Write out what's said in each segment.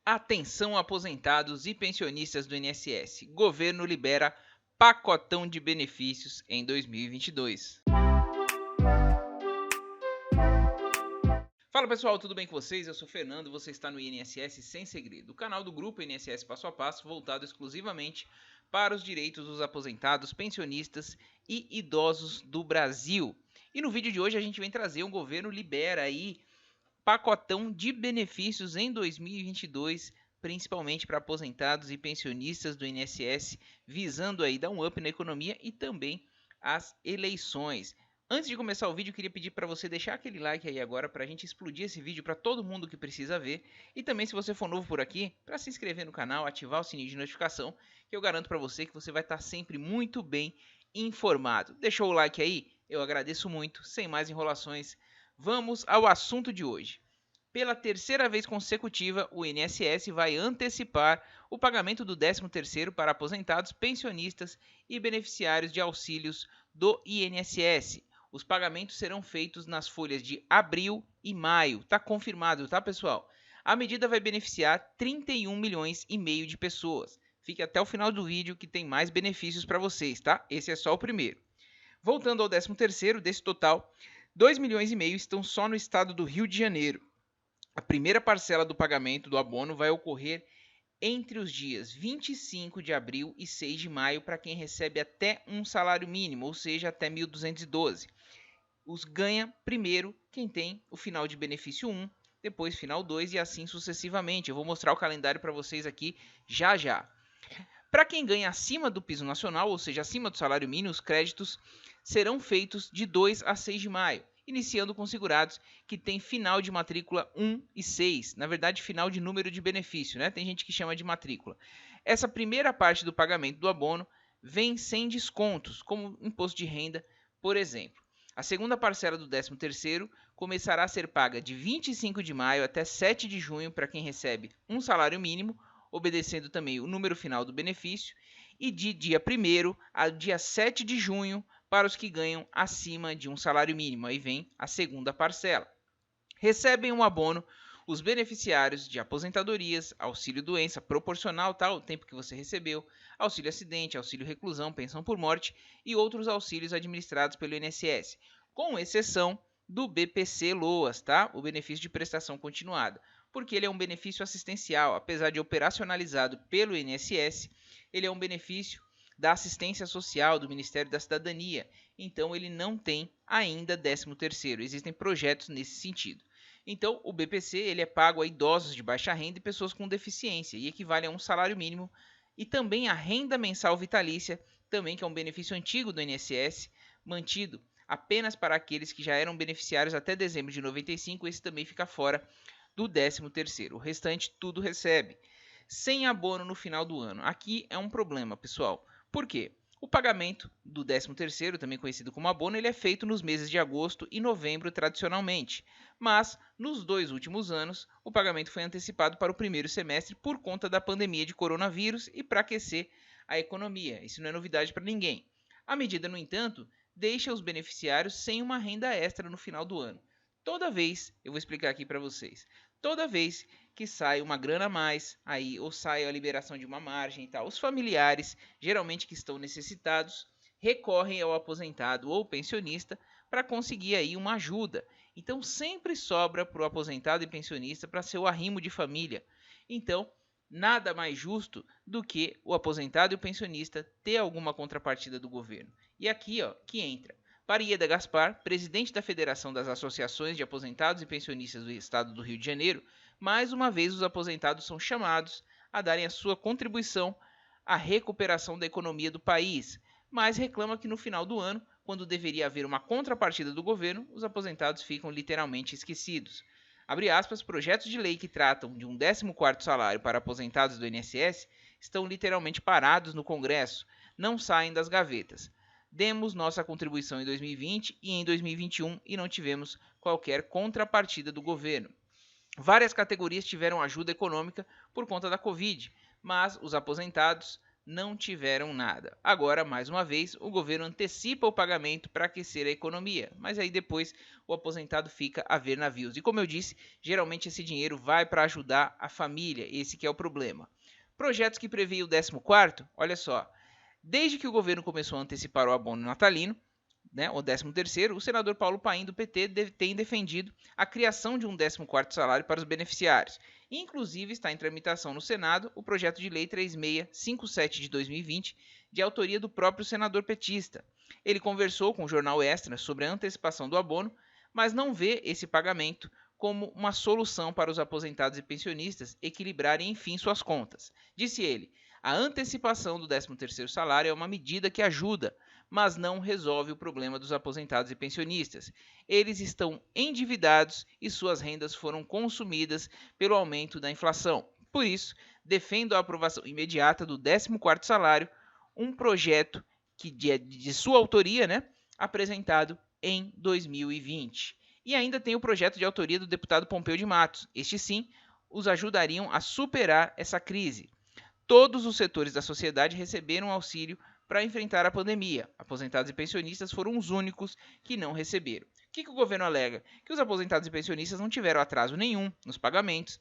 Atenção aposentados e pensionistas do INSS. Governo libera pacotão de benefícios em 2022. Fala pessoal, tudo bem com vocês? Eu sou o Fernando, você está no INSS Sem Segredo, o canal do grupo INSS Passo a Passo voltado exclusivamente para os direitos dos aposentados, pensionistas e idosos do Brasil. E no vídeo de hoje a gente vem trazer um governo libera aí pacotão de benefícios em 2022, principalmente para aposentados e pensionistas do INSS, visando aí dar um up na economia e também as eleições. Antes de começar o vídeo, eu queria pedir para você deixar aquele like aí agora para a gente explodir esse vídeo para todo mundo que precisa ver. E também, se você for novo por aqui, para se inscrever no canal, ativar o sininho de notificação, que eu garanto para você que você vai estar sempre muito bem informado. Deixou o like aí? Eu agradeço muito. Sem mais enrolações, vamos ao assunto de hoje. Pela terceira vez consecutiva, o INSS vai antecipar o pagamento do 13º para aposentados, pensionistas e beneficiários de auxílios do INSS. Os pagamentos serão feitos nas folhas de abril e maio. Tá confirmado, tá, pessoal? A medida vai beneficiar 31 milhões e meio de pessoas. Fique até o final do vídeo que tem mais benefícios para vocês, tá? Esse é só o primeiro. Voltando ao 13º, desse total, 2 milhões e meio estão só no estado do Rio de Janeiro. A primeira parcela do pagamento do abono vai ocorrer entre os dias 25 de abril e 6 de maio para quem recebe até um salário mínimo, ou seja, até 1.212. Os ganha primeiro quem tem o final de benefício 1, depois final 2 e assim sucessivamente. Eu vou mostrar o calendário para vocês aqui já já. Para quem ganha acima do piso nacional, ou seja, acima do salário mínimo, os créditos serão feitos de 2 a 6 de maio, iniciando com segurados que tem final de matrícula 1 e 6, na verdade final de número de benefício, né? Tem gente que chama de matrícula. Essa primeira parte do pagamento do abono vem sem descontos, como imposto de renda, por exemplo. A segunda parcela do 13º começará a ser paga de 25 de maio até 7 de junho para quem recebe um salário mínimo, obedecendo também o número final do benefício, e de dia 1º a dia 7 de junho para os que ganham acima de um salário mínimo. Aí vem a segunda parcela. Recebem um abono os beneficiários de aposentadorias, auxílio doença proporcional ao tempo que você recebeu, auxílio acidente, auxílio reclusão, pensão por morte e outros auxílios administrados pelo INSS, com exceção do BPC-LOAS, tá? O benefício de prestação continuada, porque ele é um benefício assistencial, apesar de operacionalizado pelo INSS, ele é um benefício da assistência social do Ministério da Cidadania, então ele não tem ainda 13º. Existem projetos nesse sentido. Então, o BPC ele é pago a idosos de baixa renda e pessoas com deficiência e equivale a um salário mínimo, e também a renda mensal vitalícia, também que é um benefício antigo do INSS, mantido apenas para aqueles que já eram beneficiários até dezembro de 95, esse também fica fora do 13º. O restante tudo recebe. Sem abono no final do ano. Aqui é um problema, pessoal. Por quê? O pagamento do 13º, também conhecido como abono, ele é feito nos meses de agosto e novembro tradicionalmente, mas nos 2 últimos anos o pagamento foi antecipado para o primeiro semestre por conta da pandemia de coronavírus e para aquecer a economia. Isso não é novidade para ninguém. A medida, no entanto, deixa os beneficiários sem uma renda extra no final do ano. Toda vez, eu vou explicar aqui para vocês, toda vez que sai uma grana a mais, aí, ou sai a liberação de uma margem e tal, os familiares, geralmente que estão necessitados, recorrem ao aposentado ou pensionista para conseguir aí uma ajuda. Então sempre sobra para o aposentado e pensionista para ser o arrimo de família. Então, nada mais justo do que o aposentado e o pensionista ter alguma contrapartida do governo. E aqui, ó, que entra Parieda Gaspar, presidente da Federação das Associações de Aposentados e Pensionistas do Estado do Rio de Janeiro. Mais uma vez, os aposentados são chamados a darem a sua contribuição à recuperação da economia do país, mas reclama que no final do ano, quando deveria haver uma contrapartida do governo, os aposentados ficam literalmente esquecidos. Abre aspas, projetos de lei que tratam de um 14º salário para aposentados do INSS estão literalmente parados no Congresso, não saem das gavetas. Demos nossa contribuição em 2020 e em 2021 e não tivemos qualquer contrapartida do governo. Várias categorias tiveram ajuda econômica por conta da Covid, mas os aposentados não tiveram nada. Agora, mais uma vez, o governo antecipa o pagamento para aquecer a economia, mas aí depois o aposentado fica a ver navios. E como eu disse, geralmente esse dinheiro vai para ajudar a família, esse que é o problema. Projetos que prevêem o 14º, olha só, desde que o governo começou a antecipar o abono natalino, o 13º, o senador Paulo Paim, do PT, tem defendido a criação de um 14º salário para os beneficiários. Inclusive, está em tramitação no Senado o projeto de lei 3657 de 2020, de autoria do próprio senador petista. Ele conversou com o jornal Extra sobre a antecipação do abono, mas não vê esse pagamento como uma solução para os aposentados e pensionistas equilibrarem, enfim, suas contas. Disse ele, a antecipação do 13º salário é uma medida que ajuda, mas não resolve o problema dos aposentados e pensionistas. Eles estão endividados e suas rendas foram consumidas pelo aumento da inflação. Por isso, defendo a aprovação imediata do 14º salário, um projeto que é de sua autoria, apresentado em 2020. E ainda tem o projeto de autoria do deputado Pompeu de Matos. Este sim, os ajudariam a superar essa crise. Todos os setores da sociedade receberam auxílio para enfrentar a pandemia. Aposentados e pensionistas foram os únicos que não receberam. O que o governo alega? Que os aposentados e pensionistas não tiveram atraso nenhum nos pagamentos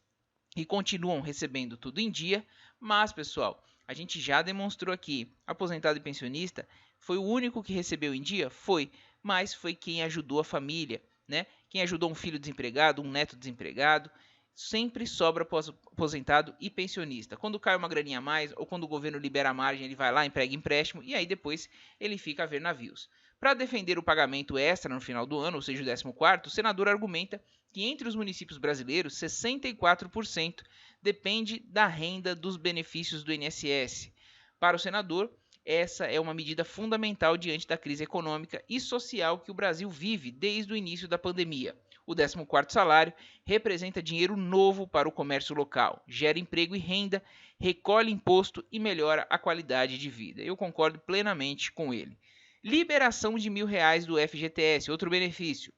e continuam recebendo tudo em dia, mas, pessoal, a gente já demonstrou aqui, aposentado e pensionista foi o único que recebeu em dia? Foi, mas foi quem ajudou a família, Quem ajudou um filho desempregado, um neto desempregado, sempre sobra aposentado e pensionista. Quando cai uma graninha a mais ou quando o governo libera a margem, ele vai lá, emprega empréstimo e aí depois ele fica a ver navios. Para defender o pagamento extra no final do ano, ou seja, o 14º, o senador argumenta que entre os municípios brasileiros, 64% depende da renda dos benefícios do INSS. Para o senador, essa é uma medida fundamental diante da crise econômica e social que o Brasil vive desde o início da pandemia. O 14º salário representa dinheiro novo para o comércio local, gera emprego e renda, recolhe imposto e melhora a qualidade de vida. Eu concordo plenamente com ele. Liberação de R$1.000 do FGTS, outro benefício.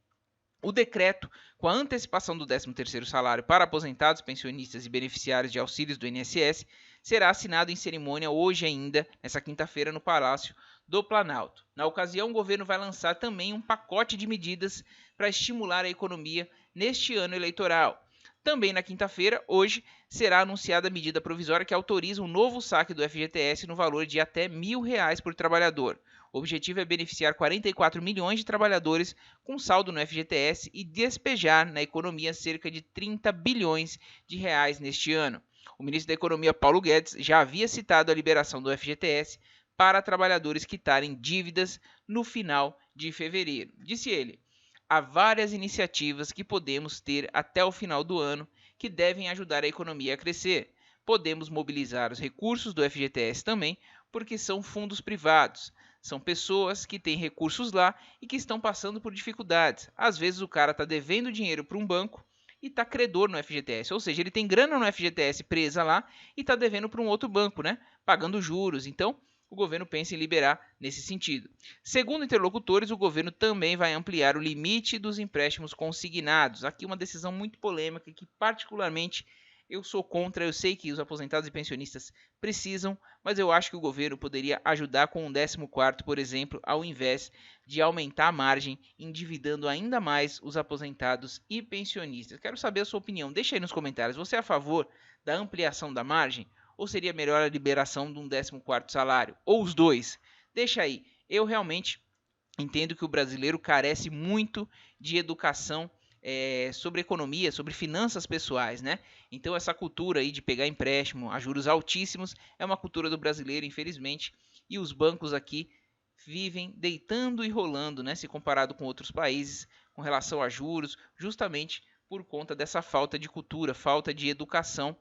O decreto com a antecipação do 13º salário para aposentados, pensionistas e beneficiários de auxílios do INSS será assinado em cerimônia hoje ainda, nessa quinta-feira, no Palácio do Planalto. Na ocasião, o governo vai lançar também um pacote de medidas para estimular a economia neste ano eleitoral. Também na quinta-feira, hoje, será anunciada a medida provisória que autoriza um novo saque do FGTS no valor de até R$1.000 por trabalhador. O objetivo é beneficiar 44 milhões de trabalhadores com saldo no FGTS e despejar na economia cerca de 30 bilhões de reais neste ano. O ministro da Economia, Paulo Guedes, já havia citado a liberação do FGTS para trabalhadores quitarem dívidas no final de fevereiro. Disse ele, há várias iniciativas que podemos ter até o final do ano que devem ajudar a economia a crescer. Podemos mobilizar os recursos do FGTS também, porque são fundos privados. São pessoas que têm recursos lá e que estão passando por dificuldades. Às vezes o cara está devendo dinheiro para um banco e está credor no FGTS. Ou seja, ele tem grana no FGTS presa lá e está devendo para um outro banco, pagando juros. Então, o governo pensa em liberar nesse sentido. Segundo interlocutores, o governo também vai ampliar o limite dos empréstimos consignados. Aqui uma decisão muito polêmica que particularmente eu sou contra. Eu sei que os aposentados e pensionistas precisam, mas eu acho que o governo poderia ajudar com um 14º, por exemplo, ao invés de aumentar a margem, endividando ainda mais os aposentados e pensionistas. Quero saber a sua opinião. Deixa aí nos comentários. Você é a favor da ampliação da margem? Ou seria melhor a liberação de um 14º salário? Ou os dois? Deixa aí. Eu realmente entendo que o brasileiro carece muito de educação sobre economia, sobre finanças pessoais, Então essa cultura aí de pegar empréstimo a juros altíssimos é uma cultura do brasileiro, infelizmente, e os bancos aqui vivem deitando e rolando, se comparado com outros países, com relação a juros, justamente por conta dessa falta de cultura, falta de educação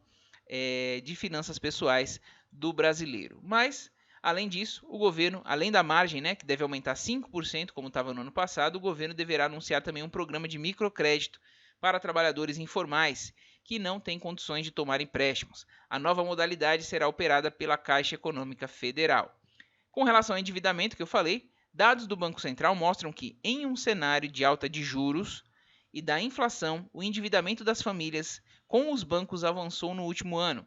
de finanças pessoais do brasileiro. Mas, além disso, o governo, além da margem, que deve aumentar 5%, como estava no ano passado, o governo deverá anunciar também um programa de microcrédito para trabalhadores informais que não têm condições de tomar empréstimos. A nova modalidade será operada pela Caixa Econômica Federal. Com relação ao endividamento que eu falei, dados do Banco Central mostram que, em um cenário de alta de juros e da inflação, o endividamento das famílias com os bancos avançou no último ano.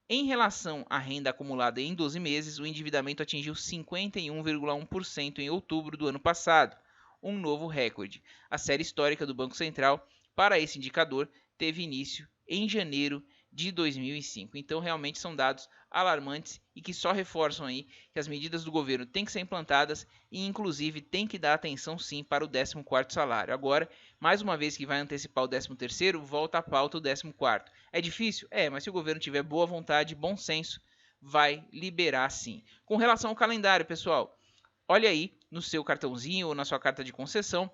Em relação à renda acumulada em 12 meses, o endividamento atingiu 51,1% em outubro do ano passado, um novo recorde. A série histórica do Banco Central para esse indicador teve início em janeiro de 2005. Então, realmente são dados alarmantes e que só reforçam aí que as medidas do governo têm que ser implantadas e, inclusive, tem que dar atenção sim para o 14º salário. Agora, mais uma vez que vai antecipar o 13º, volta à pauta o 14º. É difícil? É, mas se o governo tiver boa vontade, bom senso, vai liberar sim. Com relação ao calendário, pessoal, olha aí no seu cartãozinho ou na sua carta de concessão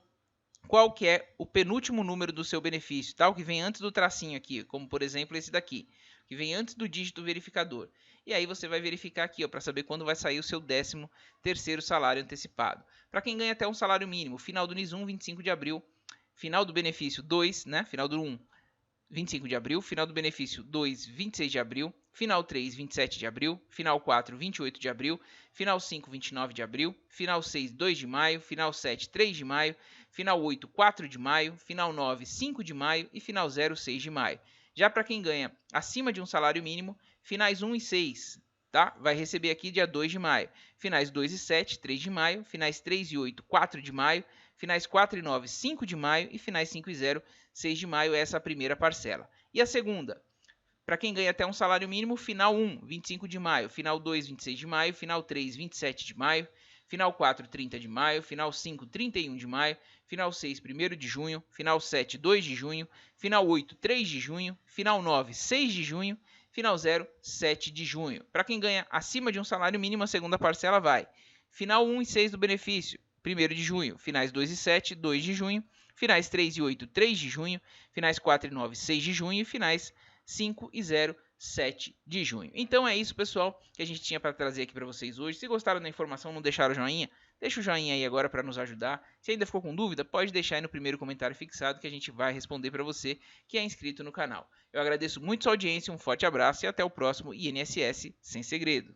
qual que é o penúltimo número do seu benefício, tá? O que vem antes do tracinho aqui, como por exemplo esse daqui, que vem antes do dígito verificador. E aí você vai verificar aqui, para saber quando vai sair o seu 13º salário antecipado. Para quem ganha até um salário mínimo, final do NIS 1, 25 de abril, final do benefício 2, né? Final do 1, 25 de abril, final do benefício 2, 26 de abril, final 3, 27 de abril, final 4, 28 de abril, final 5, 29 de abril, final 6, 2 de maio, final 7, 3 de maio, final 8, 4 de maio, final 9, 5 de maio e final 0, 6 de maio. Já para quem ganha acima de um salário mínimo, finais 1 e 6, tá? Vai receber aqui dia 2 de maio. Finais 2 e 7, 3 de maio, finais 3 e 8, 4 de maio, finais 4 e 9, 5 de maio e finais 5 e 0, 6 de maio, essa é a primeira parcela. E a segunda, para quem ganha até um salário mínimo, final 1, 25 de maio, final 2, 26 de maio, final 3, 27 de maio, final 4, 30 de maio, final 5, 31 de maio, final 6, 1º de junho, final 7, 2 de junho, final 8, 3 de junho, final 9, 6 de junho, final 0, 7 de junho. Para quem ganha acima de um salário mínimo, a segunda parcela vai final 1 e 6 do benefício, 1º de junho, finais 2 e 7, 2 de junho, finais 3 e 8, 3 de junho, finais 4 e 9, 6 de junho e finais 5 e 0, 7 de junho. Então é isso, pessoal, que a gente tinha para trazer aqui para vocês hoje. Se gostaram da informação, não deixaram o joinha, deixa o joinha aí agora para nos ajudar. Se ainda ficou com dúvida, pode deixar aí no primeiro comentário fixado que a gente vai responder para você que é inscrito no canal. Eu agradeço muito sua audiência, um forte abraço e até o próximo INSS Sem Segredo.